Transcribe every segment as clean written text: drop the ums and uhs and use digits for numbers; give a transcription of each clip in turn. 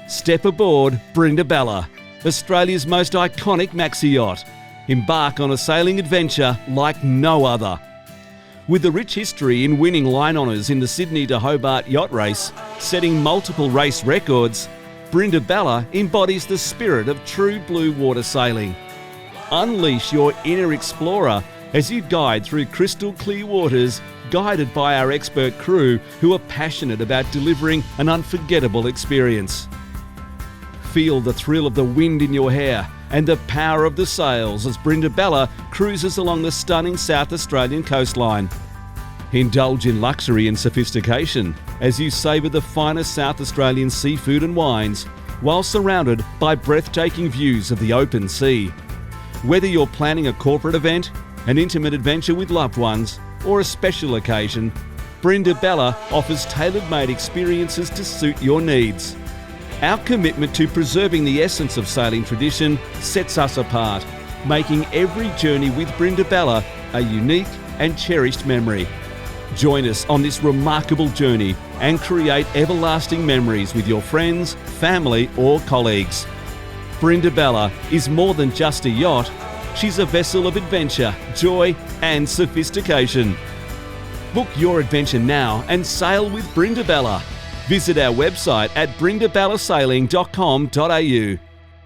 Step aboard Brindabella, Australia's most iconic maxi yacht. Embark on a sailing adventure like no other. With a rich history in winning line honours in the Sydney to Hobart yacht race, setting multiple race records, Brindabella embodies the spirit of true blue water sailing. Unleash your inner explorer as you guide through crystal clear waters, guided by our expert crew who are passionate about delivering an unforgettable experience. Feel the thrill of the wind in your hair and the power of the sails as Brindabella cruises along the stunning South Australian coastline. Indulge in luxury and sophistication as you savour the finest South Australian seafood and wines while surrounded by breathtaking views of the open sea. Whether you're planning a corporate event, an intimate adventure with loved ones, or a special occasion, Brindabella offers tailor-made experiences to suit your needs. Our commitment to preserving the essence of sailing tradition sets us apart, making every journey with Brindabella a unique and cherished memory. Join us on this remarkable journey and create everlasting memories with your friends, family, or colleagues. Brindabella is more than just a yacht. She's a vessel of adventure, joy, and sophistication. Book your adventure now and sail with Brindabella. Visit our website at brindabellasailing.com.au.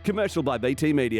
Commercial by BT Media.